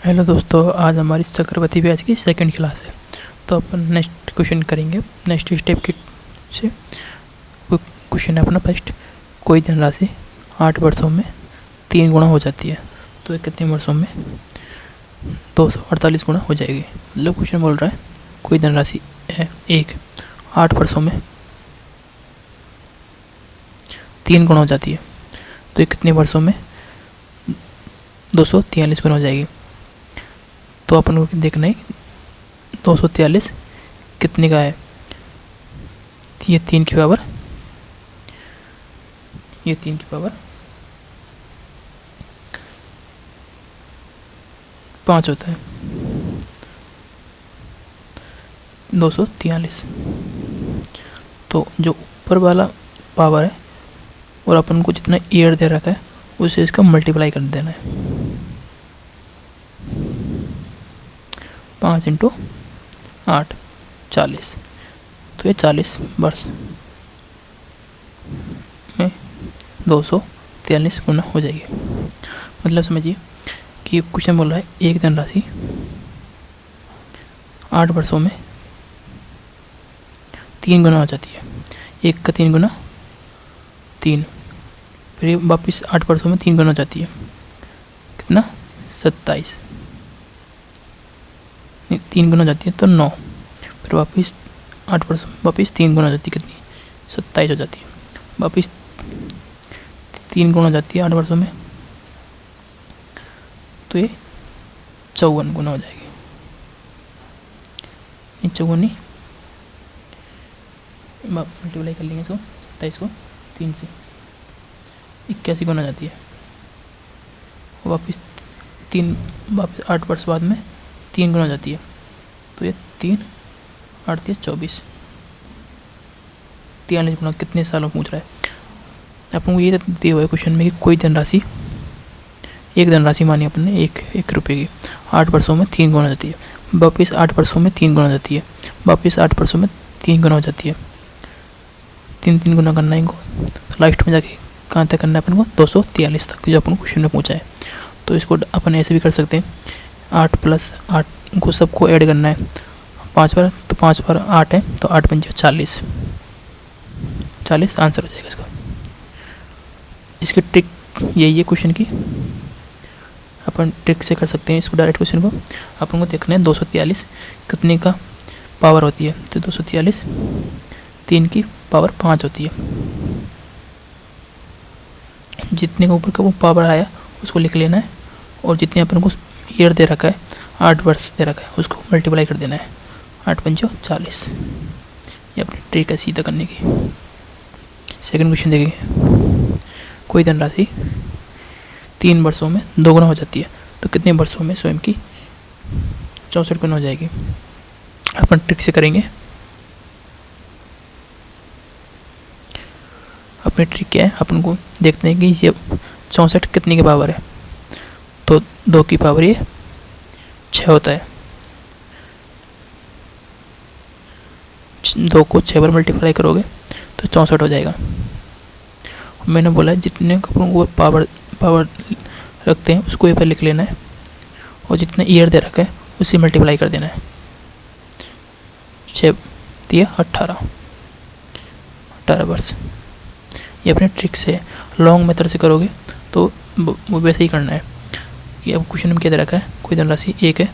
Hello दोस्तों, आज हमारी चक्रवर्ती बैच की सेकंड क्लास है। तो अपन नेक्स्ट क्वेश्चन करेंगे नेक्स्ट स्टेप के से। क्वेश्चन है अपना फर्स्ट। कोई धनराशि 8 वर्षों में 3 गुना हो जाती है, तो ये कितने वर्षों में 248 गुना हो जाएगी। मतलब क्वेश्चन बोल रहा है कोई धनराशि है 8 वर्षों में 3 गुना हो जाती है, तो ये कितने वर्षों में 243 गुना हो जाएगी। तो अपन को देखना है 243 कितने का है। ये 3 की पावर 5 होता है। 243 तो जो ऊपर वाला पावर है और अपन को जितना ईयर दे रखा है उसे इसका मल्टीप्लाई कर देना है। 5 × 8 40, तो ये 40 वर्ष में 243 गुना हो जाएगी। मतलब समझिए कि क्वेश्चन बोल रहा है एक धनराशि 8 वर्षों में 3 गुना हो जाती है। 1 का 3 गुना 3, फिर वापस 8 वर्षों में 3 गुना हो जाती है। कितना 27, 3 गुना हो जाती है तो 9, फिर वापस 8 वर्षों में वापस 3 गुना हो जाती है। कितनी 27 हो जाती है। वापस 3 गुना हो जाती है 8 वर्षों में, तो ये 54 गुना हो जाएगी। ये 54 नहीं, मल्टीप्लाई कर लेंगे इसको 27 को 3 से 81 गुना हो जाती है। वापस 8 वर्ष बाद में 3 गुना हो जाती है, तो ये 3 8 24 43 गुना। कितने सालों पूछ रहा है अपन को। ये दिया हुआ है क्वेश्चन में कि कोई धनराशि, एक धनराशि मानी अपन ने 1 रुपये की 8 वर्षों में 3 गुना हो जाती है। वापस 8 वर्षों में 3 गुना हो जाती है। वापस 8 वर्षों में 3 गुना हो जाती है। 3 गुना करना है इनको, तो लास्ट में जाके कहाँ तक करना है अपन को 243 तक, जो अपन क्वेश्चन में पूछा है। तो इसको अपन ऐसे भी कर सकते हैं 8 + 8 को सबको ऐड करना है 5 बार, तो 5 बार 8 है, तो 8 × 5 = 40 आंसर हो जाएगा इसका। इसकी ट्रिक यही है क्वेश्चन की, अपन ट्रिक से कर सकते हैं इसको। डायरेक्ट क्वेश्चन को अपन को देखना है 243 कितने का पावर होती है, तो 243 3 की पावर 5 होती है। जितने का ऊपर का वो पावर आया उसको लिख लेना है, और जितने अपन को ईयर दे रखा है 8 वर्ष दे रखा है उसको मल्टीप्लाई कर देना है। 8 × 5 = 40। ये अपनी ट्रिक है सीधा करने की। सेकंड क्वेश्चन देखेंगे। कोई धनराशि 3 वर्षों में 2 गुना हो जाती है, तो कितने वर्षों में स्वयं की 64 गुना हो जाएगी। अपन ट्रिक से करेंगे। अपनी ट्रिक क्या है, अपन को देखते हैं कि ये 64 कितने के पावर है। तो 2 की पावर ये 6 होता है। 2 को 6 बार मल्टीप्लाई करोगे तो 64 हो जाएगा। मैंने बोला है जितने अपन को पावर रखते हैं उसको ये पर लिख लेना है, और जितना ईयर दे रखा है उससे मल्टीप्लाई कर देना है। 6 दिया 18 वर्ष। ये अपने ट्रिक से लॉन्ग मेथड से करोगे तो वो वैसे ही करना है कि अब क्वेश्चन में क्या दे रखा है। कोई धनराशि 1 है,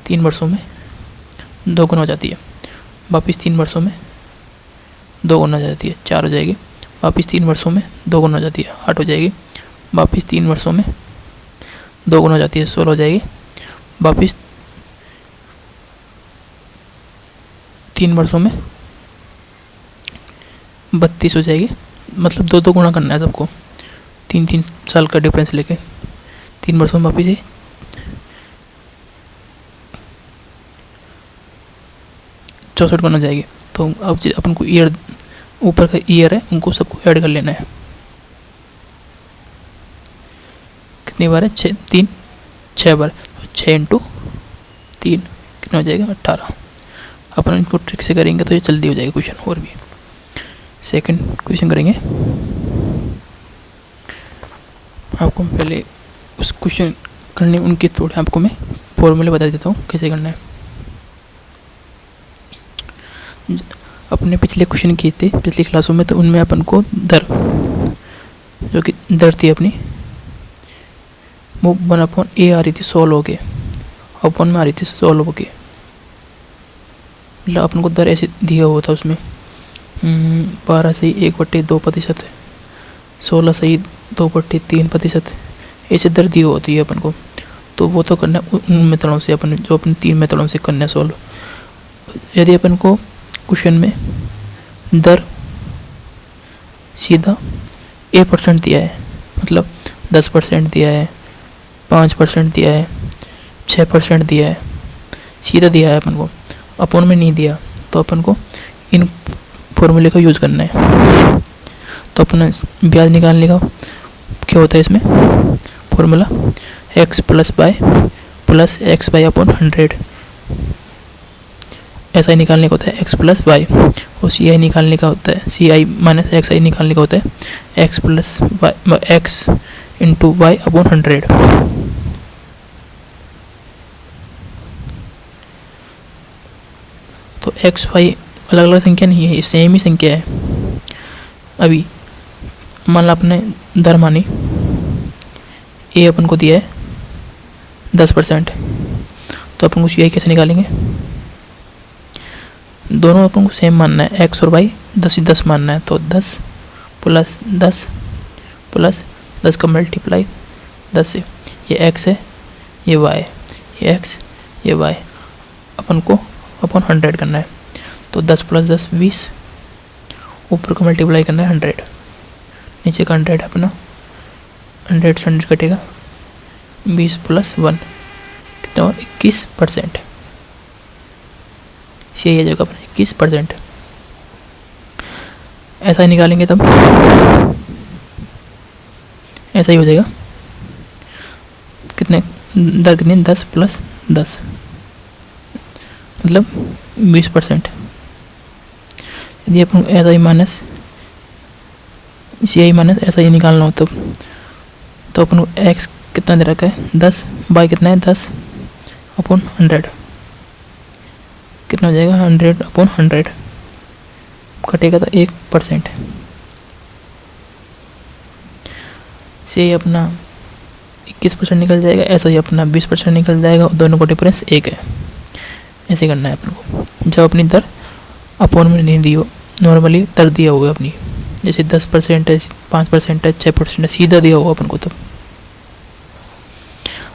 3 वर्षों में 2 गुना हो जाती है। वापस 3 वर्षों में 2 गुना हो जाती है, 4 हो जाएगी। वापस 3 वर्षों में 2 गुना हो जाती है, 8 हो जाएगी। वापस 3 वर्षों में 2 गुना हो जाती है, 16 हो जाएगी। वापस 3 वर्षों में 32 हो जाएगी। मतलब 2 गुना करना है सबको, 3 साल का डिफरेंस लेके 3 वर्षों में वापस 64 गुना हो जाएगी। तो अब अपन को ईयर ऊपर का ईयर है उनको सबको ऐड कर लेना है। कितनी बार है 6 बार, 6 × 3 कितना हो जाएगा 18। अपन इनको ट्रिक से करेंगे तो ये जल्दी हो जाएगा क्वेश्चन। और भी सेकंड क्वेश्चन करेंगे। आपको पहले उस क्वेश्चन करने उनके थोड़े आपको मैं फॉर्मूले बता देता हूँ कैसे करना है। अपने पिछले क्वेश्चन किए थे पिछली क्लासों में, तो उनमें अपन को दर, जो कि दर थी अपनी, वो 1/a आ रही थी 100 हो के, अपन में आ रही थी 100 हो के। मतलब अपन को दर ऐसे दिया हुआ था उसमें 12 सही 1/2%, 16 सही 2/3%, ऐसे दर दी होती है अपन को। तो वो तो करना है उन मेथडों से, अपन जो अपने 3 मेथडों से करना है सॉल्व। यदि अपन को क्वेश्चन में दर सीधा a% दिया है, मतलब 10% दिया है, 5% दिया है, 6% दिया है, सीधा दिया है अपन को, अपन में नहीं दिया, तो अपन को इन फॉर्मूले का यूज़ करना है। तो अपना ब्याज निकालने का क्या होता है इसमें formula, x plus x by upon 100, ऐसा ही निकालने का होता है x प्लस वाई। और सी आई निकालने का होता है, सी आई माइनस एक्स आई निकालने का होता है x plus y x into y upon 100। तो x वाई अलग अलग संख्या नहीं है, ये सेम ही संख्या है। अभी मान लो अपने दर मानी ए अपन को दिया है 10%, तो अपन को सी आई कैसे निकालेंगे, दोनों अपन को सेम मानना है, x और y 10 मानना है। तो 10 प्लस 10 का मल्टीप्लाई 10 से, ये x है, ये y है, ये x ये y, अपन को अपन 100 करना है। तो 10 प्लस 10 20, ऊपर का मल्टीप्लाई करना है 100, नीचे का 100 अपना 100 से 100 कटेगा, 20 प्लस 1 कितना 21%, सी है जगह पर 21%। ऐसा ही निकालेंगे तब ऐसा ही हो जाएगा, कितने दर कितनी 10 प्लस 10 मतलब 20%। यदि अपन ऐसा ही माइनस सी आई माइनस ऐसा ही निकालना हो तो अपन को एक्स कितना दे रखा है 10, बाई कितना है 10 अपॉन 100, कितना हो जाएगा 100 अपॉन 100, कटेगा तो 1%। से अपना 21% निकल जाएगा, ऐसा ही अपना 20% निकल जाएगा, और दोनों को डिफरेंस 1 है। ऐसे करना है अपन को। जब अपनी दर अपॉन में नहीं दी हो, नॉर्मली दर दिया हुआ है अपनी, जैसे 10% है, 5% है, 6% है, सीधा दिया हुआ अपन को। तब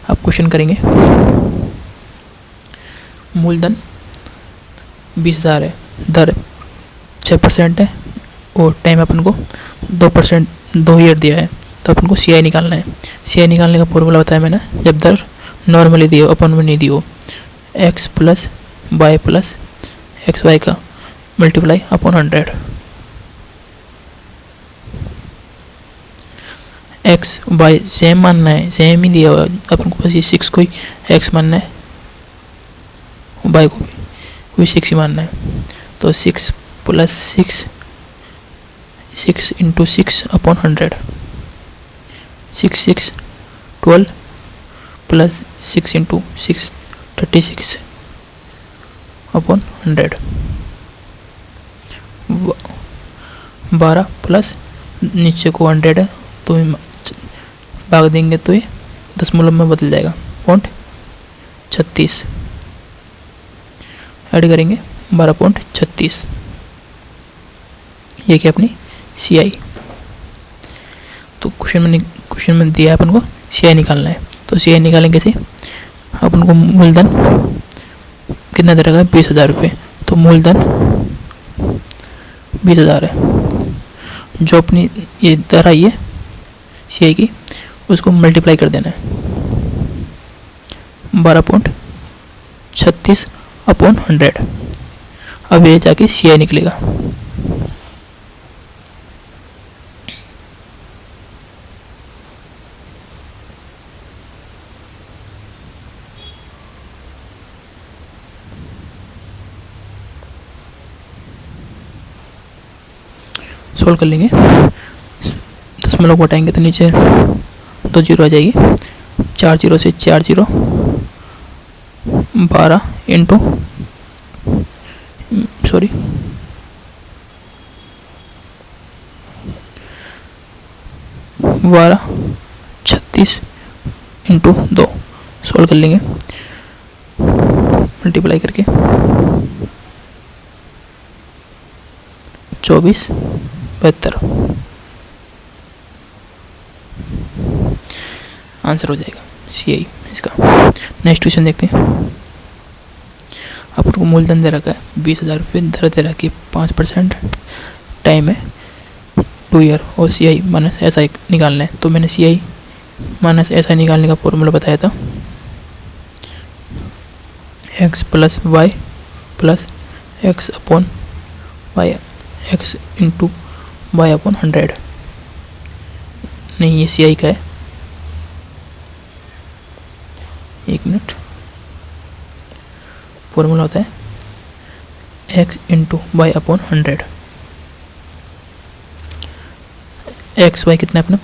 अब क्वेश्चन करेंगे, मूलधन 20,000 है, दर 6% है, और टाइम अपन को 2% 2 ईयर दिया है, तो अपन को सी आई निकालना है। सी आई निकालने का फॉर्मूला बताया मैंने, जब दर नॉर्मली दी हो, अपन में नहीं दी हो, x plus y plus x y का multiply upon 100, x y same मानना है, सेम ही दिया हुआ है अपन को, बस ये 6 को ही एक्स मानना है, वाई को भी 6 ही मानना है। तो 6 plus 6 into 6 upon 100, 6 12 plus 6 into 6 36 upon 100, 12 plus नीचे को 100 है, तो भाग देंगे तो ये दशमलव में बदल जाएगा, 36 ऐड करेंगे 12.36, ये क्या अपनी सी आई। तो क्वेश्चन में दिया है अपन को सी आई निकालना है, तो सी आई निकालेंगे कैसे, अपन को मूलधन कितना दे रखा है 20,000 रुपये, तो मूलधन 20,000 है, जो अपनी ये दर आई है सी आई की, उसको मल्टीप्लाई कर देना है 12.36 अपॉन 100। अब ये जाके सी आई निकलेगा। सोल्व कर लेंगे, दशमलव को हटाएंगे तो नीचे 2 जीरो आ जाएगी, 4 जीरो से 4 जीरो 12 इंटू 36 इंटू 2 सोल्व कर लेंगे मल्टीप्लाई करके 24/72 आंसर हो जाएगा CI इसका। नेक्स्ट क्वेश्चन देखते हैं। आपको मूलधन दे रखा है 20,000 रुपये, दर दे रखी है 5%, टाइम है 2 ईयर और CI माइनस SI निकालना है। तो मैंने CI माइनस SI निकालने का फॉर्मूला बताया था, x plus y plus x upon y, x into y upon 100। नहीं, ये CI का है, एक मिनट। फॉर्मूला होता है x into y upon 100। X y कितना है अपना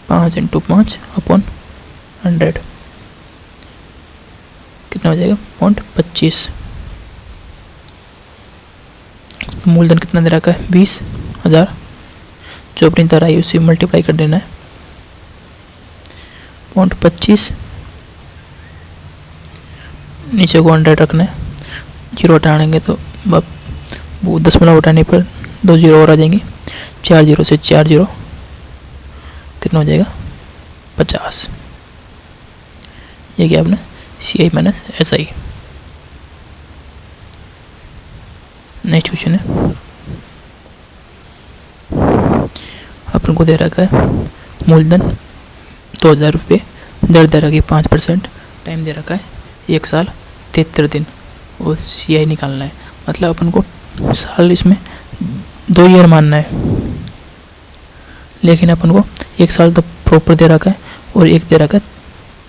5 इंटू 5 अपॉन 100 कितना हो जाएगा 0.25। मूलधन कितना दे रखा है 20,000, जो अपनी दर आई उससे मल्टीप्लाई कर देना है 0.25, नीचे को 100 रखना है, 0 हटाएंगे तो वो 10 उठाने पर 2 0 और आ जाएंगे, 4 0 से 4 0 कितना हो जाएगा 50। ये क्या अपना CI minus SI। Next question है, अपन को दे रखा है मूलधन 2,000 रुपये, दर दे रखी 5%, टाइम दे रखा है 1 साल 73 दिन और CI निकालना है। मतलब अपन को साल इसमें 2 ईयर मानना है, लेकिन अपन को 1 साल तो प्रॉपर दे रखा है और एक दे रखा है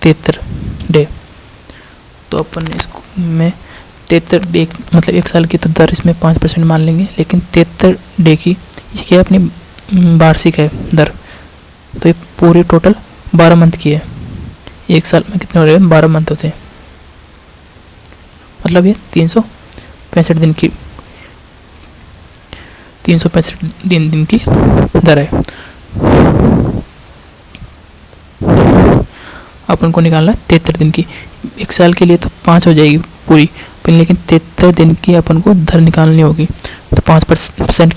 73 डे। तो अपन इसको में 73 डे मतलब 1 साल की तो दर इसमें 5% मान लेंगे, लेकिन 73 डे की ये क्या अपनी वार्षिक है दर, तो ये पूरी टोटल 12 मंथ की है। 1 साल में कितने हो रहे हैं 12 मंथ होते हैं, मतलब ये 365 दिन की 365 दिन की दर है। अपन को निकालना है 73 दिन की। 1 साल के लिए तो 5 हो जाएगी पूरी, लेकिन 73 दिन की अपन को दर निकालनी होगी, तो 5%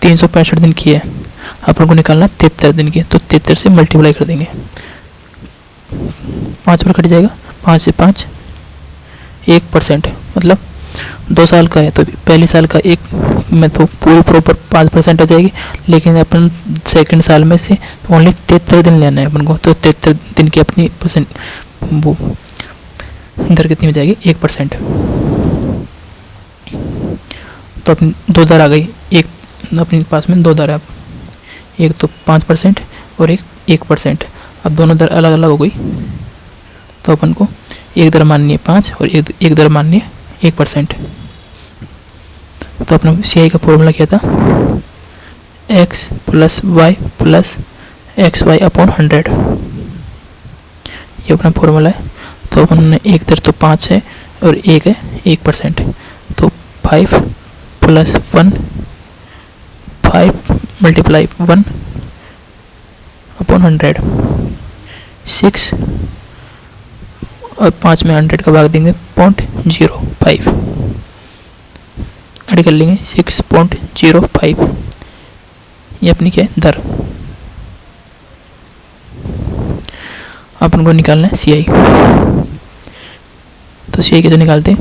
365 दिन की है, अपन को निकालना 73 दिन की, तो 73 से मल्टीप्लाई कर देंगे, 5 पर कट जाएगा, 5 से 5 1%, मतलब 2 साल का है तो पहले साल का एक में तो पूरी प्रॉपर 5% हो जाएगी, लेकिन अपन सेकंड साल में से ओनली 73 दिन लेना है अपन को, तो 73 दिन की अपनी परसेंट वो दर कितनी हो जाएगी 1%। तो अपनी 2 दर आ गई, एक अपने पास में 2 दर है, एक तो 5% और एक 1%। अब दोनों दर अलग अलग हो गई, तो अपन को एक दर माननी है 5 और एक दर माननी है 1%। तो अपना CI का फॉर्मूला क्या था x plus y plus x y upon 100, ये अपना फॉर्मूला है। तो अपन ने एक दर तो 5 है और एक है 1%, तो 5 प्लस 1 5 मल्टीप्लाई 1 अपॉन 100 6 और 5 में 100 का भाग देंगे 0.05, ऐड कर लेंगे 6.05, ये अपनी क्या है दर। अपन को निकालना है CI, तो CI कैसे निकालते हैं,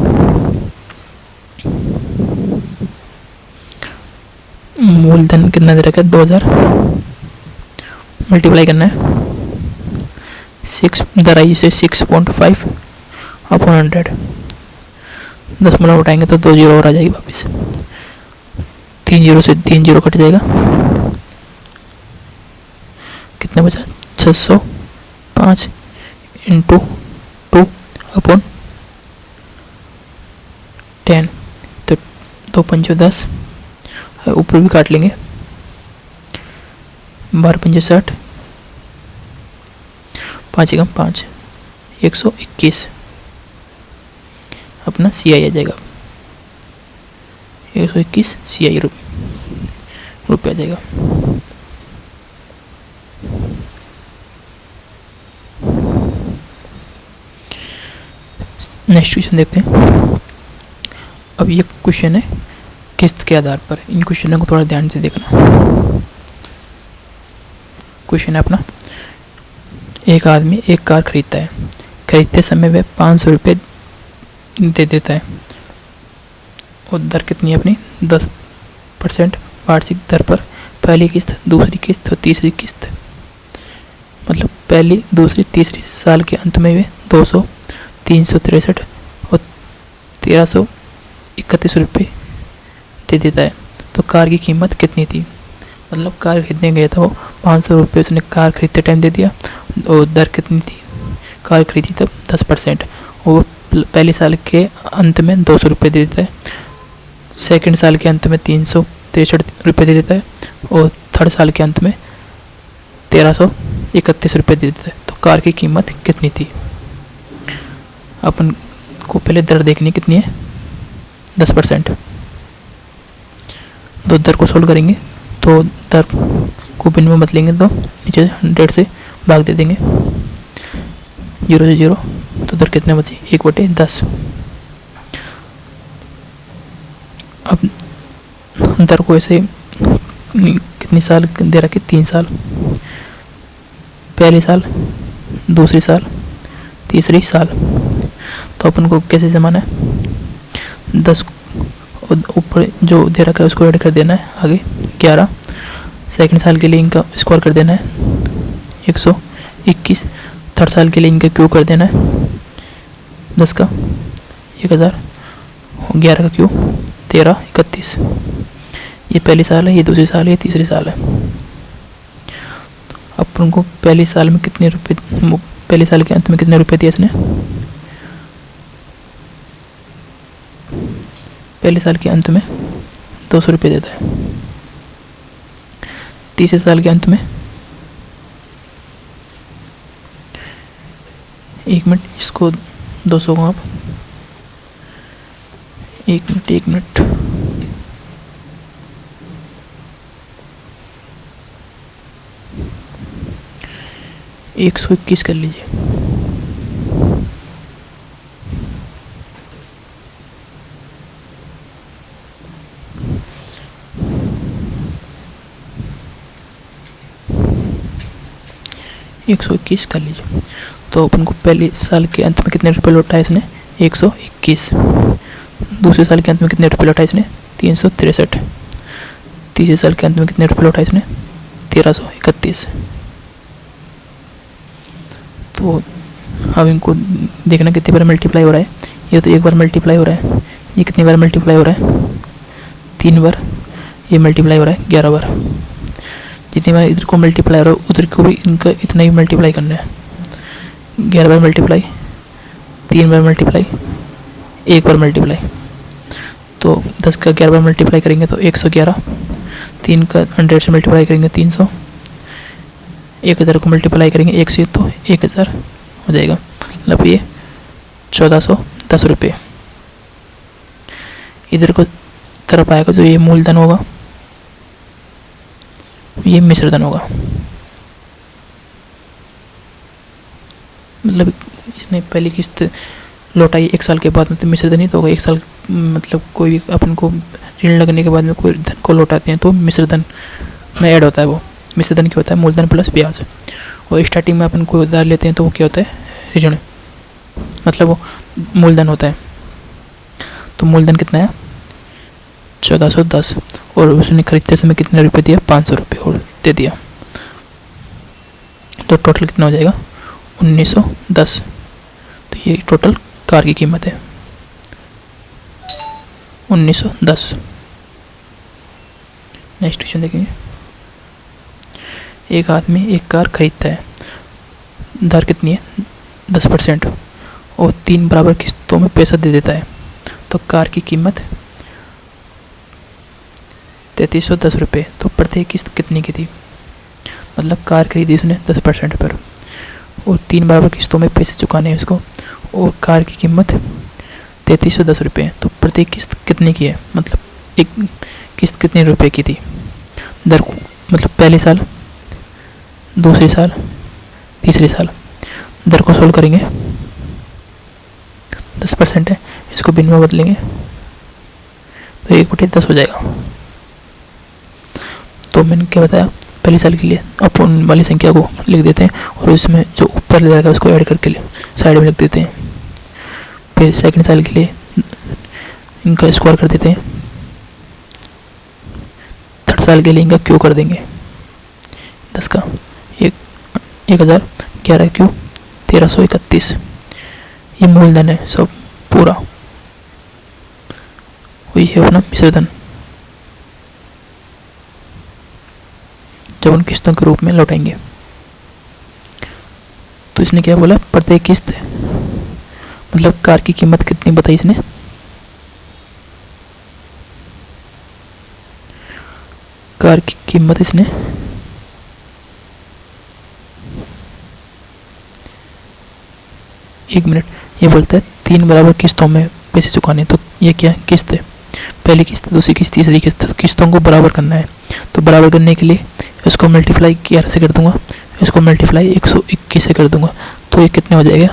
मूलधन कितना दे रखा है 2,000, मल्टीप्लाई करना है 6 दर आई से 6.5 अपॉन 100, 10 उठाएंगे तो 2 0 और आ जाएगी वापस, 3 0 से 3 0 कट जाएगा, कितना बचा 605 इंटू 2 अपॉन 10, तो 2 पंजे 10, ऊपर भी काट लेंगे 12 पंजे 60, 5 एकम 5, 121 अपना CI आ जाएगा, 121 CI रुपये आ जाएगा। नेक्स्ट क्वेश्चन देखते हैं। अब ये क्वेश्चन है किस्त के आधार पर। इन क्वेश्चनों को थोड़ा ध्यान से देखना। क्वेश्चन है अपना, एक आदमी एक कार खरीदता है। खरीदते समय वह 500 रुपये दे देता है और दर कितनी है अपनी 10% वार्षिक दर पर। पहली किस्त, दूसरी किस्त और तीसरी किस्त, मतलब पहली, दूसरी, तीसरी साल के अंत में वे 200, 363 और 1331 रुपये दे देता है। तो कार की कीमत कितनी थी? मतलब कार खरीदने गया था वो, 500 रुपये उसने कार खरीदते टाइम दे दिया और दर कितनी थी? कार खरीदी तब 10%, और पहले साल के अंत में 200 रुपये दे देता है, सेकंड साल के अंत में 363 रुपये दे देता है और थर्ड साल के अंत में 1331 रुपये दे देता है। तो कार की कीमत कितनी थी? अपन को पहले दर देखनी कितनी है, 10%। दो दर को सोल्व करेंगे तो दर को बिन में मत लेंगे तो नीचे 100 से भाग दे देंगे, 0 से 0, तो दर कितने बची? 1/10। अब दर को ऐसे कितनी साल दे रखी? 3 साल। पहले साल, दूसरी साल, तीसरी साल। तो अपन को कैसे जमाना है? 10 ऊपर जो दे रखा है उसको ऐड कर देना है आगे 11। सेकंड साल के लिए इनका स्क्वायर कर देना है 121। थर्ड साल के लिए इनका क्यू कर देना है 10 का 1000, 11 का क्यू 1331। ये पहली साल है, ये दूसरी साल है, ये तीसरी साल है। अपन को पहली साल में कितने रुपए, पहले साल के अंत में कितने रुपए दिए इसने? पहले साल के अंत में 200 रुपये देता है। तीसरे साल के अंत में, 1 मिनट, इसको 200 को आप 1 मिनट 121 कर लीजिए। एक 121 कर लीजिए। तो अपन को पहले साल के अंत में कितने रुपए लौटा है इसने? 121। दूसरे साल के अंत में कितने रुपए लौटा है इसने? 363। तीसरे साल के अंत में कितने रुपए लौटा है इसने? 1331। तो अब इनको देखना कितनी बार मल्टीप्लाई हो रहा है। ये तो एक बार मल्टीप्लाई हो रहा है, ये कितनी बार मल्टीप्लाई हो रहा है? 3 बार। ये मल्टीप्लाई हो रहा है 11 बार। जितनी बार इधर को मल्टीप्लाई हो रहा है उधर को भी इनका इतना ही मल्टीप्लाई करना है। 11 बार मल्टीप्लाई, 3 बार मल्टीप्लाई, 1 बार मल्टीप्लाई। तो 10 का 11 बार मल्टीप्लाई करेंगे तो 111। 3 का 100 से मल्टीप्लाई करेंगे 300। 1000 को मल्टीप्लाई करेंगे 1 से तो 1000 हो जाएगा। मतलब ये 1410 रुपये इधर को तरफ आएगा। जो ये मूलधन होगा, ये मिश्रधन होगा। मतलब इसने पहली किस्त लौटाई 1 साल के बाद, मतलब मिश्रधन ही तो होगा। 1 साल मतलब कोई भी अपन को ऋण लगने के बाद में कोई धन को लौटाते हैं तो मिश्रधन में ऐड होता है। वो मिश्रधन क्या होता है? मूलधन प्लस ब्याज। और स्टार्टिंग में अपन को उधार लेते हैं तो वो क्या होता है? ऋण, मतलब वो मूलधन होता है। तो मूलधन कितना है? 1410। और उसने खरीदते समय कितने रुपए दिया? 500 रुपये और दे दिया। तो टोटल कितना हो जाएगा? 1910। तो ये टोटल कार की कीमत है 1910। नेक्स्ट क्वेश्चन देखेंगे। एक आदमी एक कार खरीदता है। दर कितनी है? 10% और 3 बराबर किस्तों में पैसा दे देता है। तो कार की कीमत 3310 रुपये। तो प्रत्येक किस्त कितनी की थी? मतलब कार खरीदी उसने 10% पर और 3 बराबर किस्तों में पैसे चुकाने हैं उसको। और कार की कीमत 3310 रुपये है। तो प्रत्येक किस्त कितने की है, मतलब एक किस्त कितने रुपए की थी, दर को मतलब पहले साल, दूसरे साल, तीसरे साल। दर को सोल्व करेंगे, 10% है, इसको बिन में बदलेंगे तो 1/10 हो जाएगा। तो मैंने क्या बताया, पहले साल के लिए अपन वाली संख्या को लिख देते हैं और इसमें जो ऊपर ले जाएगा उसको ऐड करके साइड में लिख देते हैं। फिर सेकंड साल के लिए इनका स्क्वायर कर देते हैं, थर्ड साल के लिए इनका क्यू कर देंगे, 10 का 1000, 11 क्यू 1331। ये मूलधन है सब पूरा, वही है अपना मिश्रधन, जब उन किस्तों के रूप में लौटाएंगे। तो इसने क्या बोला, प्रत्येक किस्त मतलब कार की कीमत कितनी बताई इसने, कार की कीमत इसने 1 मिनट, ये बोलता है 3 बराबर किस्तों में पैसे चुकाने। तो ये क्या किस्त है, पहली किस्त, दूसरी किस्त, तीसरी किस्त, किस्तों को बराबर करना है। तो बराबर करने के लिए इसको मल्टीप्लाई 11 से कर दूंगा, इसको मल्टीप्लाई 121 से कर दूंगा। तो ये कितने हो जाएगा,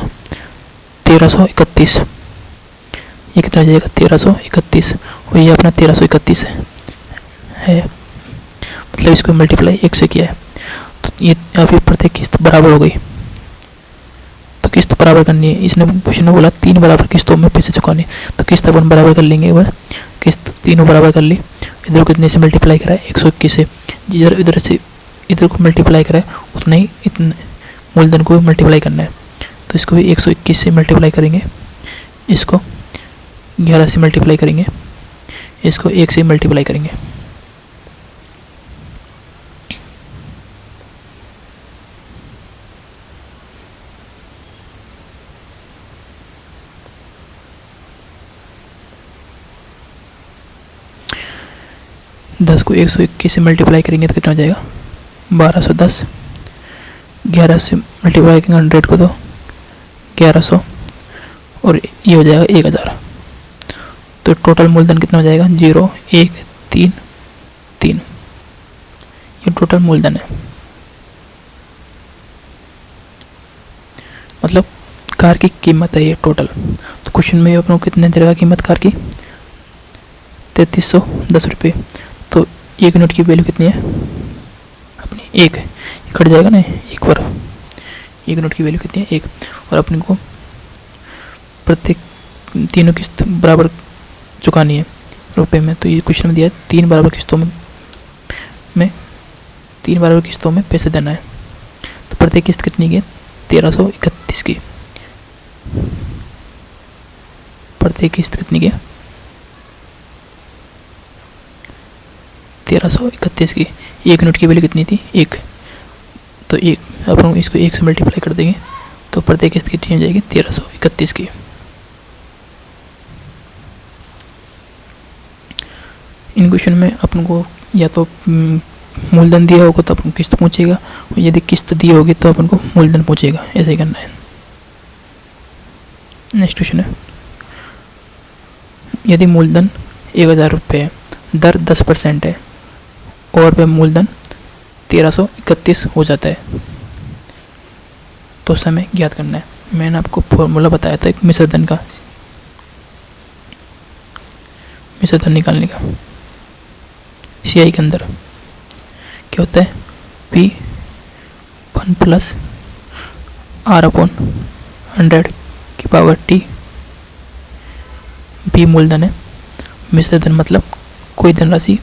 1331। ये कितना हो जाएगा, 1331। और ये अपना 1331 है, मतलब इसको मल्टीप्लाई 1 से किया है। तो ये अभी प्रत्येक किस्त बराबर हो गई। तो किस्त बराबर करनी है, इसने क्वेश्चन में बोला 3 बराबर किस्तों में पैसे चुकाने। तो किस्त अपन बराबर कर लेंगे, वह किस्त तीनों बराबर कर ली। इधर को इतने से मल्टीप्लाई करा है 121 से, जिधर इधर से इधर को मल्टीप्लाई करा है उतना ही इतने मूलधन को मल्टीप्लाई करना है। तो इसको भी 121 से मल्टीप्लाई करेंगे, इसको 11 से मल्टीप्लाई करेंगे, इसको 1 से मल्टीप्लाई करेंगे। दस को 121 से मल्टीप्लाई करेंगे तो कितना हो जाएगा, 1210। 11 से मल्टीप्लाई करेंगे 100 को तो 1100, और ये हो जाएगा 1000। तो टोटल मूलधन कितना हो जाएगा, 0133। ये टोटल मूलधन है, मतलब कार की कीमत है ये टोटल। तो क्वेश्चन में अपनों को कितने दे रहा कीमत कार की, 3310 रुपये। तो 1 यूनिट की वैल्यू कितनी है अपनी, 1 है, कट जाएगा ना 1 बार। 1 यूनिट की वैल्यू कितनी है, 1। और अपने को प्रत्येक तीनों किस्त बराबर चुकानी है रुपए में। तो ये क्वेश्चन में दिया है 3 बराबर किस्तों में 3 बराबर किस्तों में पैसे देना है। तो प्रत्येक किस्त कितनी की है, 1331 की। प्रत्येक किस्त कितनी की है, 1331 की। 1 यूनिट की वैल्यू कितनी थी, 1। तो 1 अपन इसको 1 से मल्टीप्लाई कर देंगे तो प्रत्येक किस्त कितनी हो जाएगी, 1331 की। इन क्वेश्चन में अपन को या तो मूलधन दिया होगा तो अपन किस्त पूछेगा, और यदि किस्त दी होगी तो अपन को मूलधन पूछेगा, ऐसे ही करना है। नेक्स्ट क्वेश्चन है, यदि मूलधन 1000 रुपये है, दर 10% है और वह मूलधन 1331 हो जाता है, तो समय ज्ञात करना है। मैंने आपको फॉर्मूला बताया था एक मिश्रधन का, मिश्रधन निकालने का। सीआई के अंदर क्या होता है, P1 + R/100 की पावर T। B मूलधन है, मिश्रधन मतलब कोई धनराशि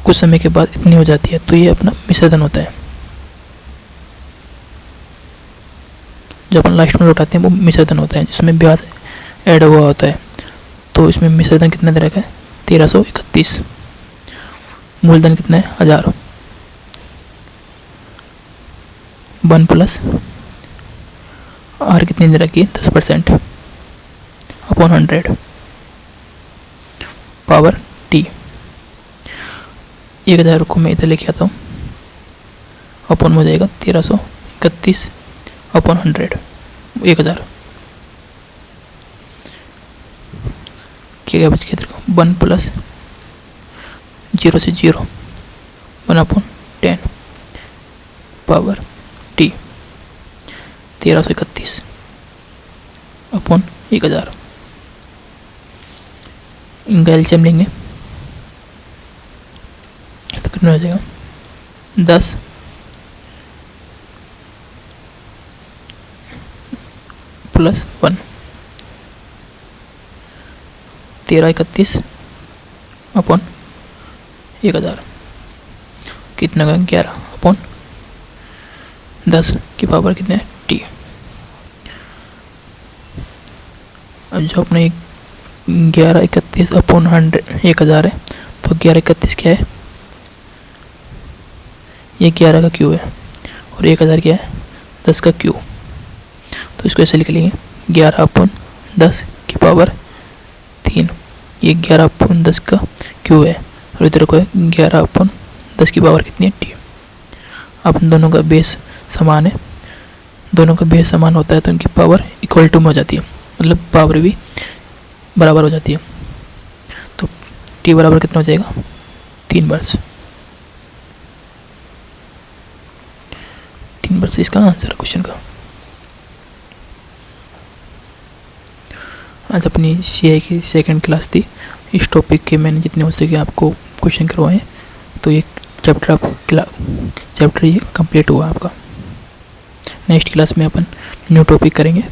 कुछ समय के बाद इतनी हो जाती है, तो ये अपना मिश्रधन होता है। जो अपन लास्ट में लौटाते हैं वो मिश्रधन होता है, जिसमें ब्याज ऐड हुआ होता है। तो इसमें मिश्रधन कितना दे रखा है, 1331। मूलधन कितना है, 1000। 1 + R कितनी दे रखी है, 10% अपॉन 100 पावर T। 1000 को मैं इधर लेके आता हूँ, अपॉन हो जाएगा 1331। 31 अपॉन 100, 1000। क्या बच गया तेरे को? 1 प्लस 0 से 0, 1 अपॉन 10 पावर t, 1331 अपॉन 1000। इनका एलसीएम लेंगे तो कितना हो जाएगा? 10 प्लस 1, 1331 अपॉन 1000 कितना का? 11 अपॉन 10 की पावर कितने? t। अब जो अपने 1131 अपॉन 1000 है, तो 1131 क्या है? ये 11 का क्यू है और 1000 क्या है? 10 का क्यू। तो इसको ऐसे लिख लेंगे 11 अपॉन 10 की पावर 3। ये 11 अपॉन 10 का क्यू है और इधर को है 11 अपॉन 10 की पावर कितनी है? टी। अब दोनों का बेस समान है, दोनों का बेस समान होता है तो इनकी पावर इक्वल टू में हो जाती है, मतलब पावर भी बराबर हो जाती है। तो टी बराबर कितना हो जाएगा? 3 वर्ष। 3 वर्ष इसका आंसर है क्वेश्चन का। आज अपनी सीआई की सेकंड क्लास थी। इस टॉपिक के मैंने जितने हो सके आपको क्वेश्चन करवाए, तो ये चैप्टर ये कंप्लीट हुआ आपका। नेक्स्ट क्लास में अपन न्यू टॉपिक करेंगे।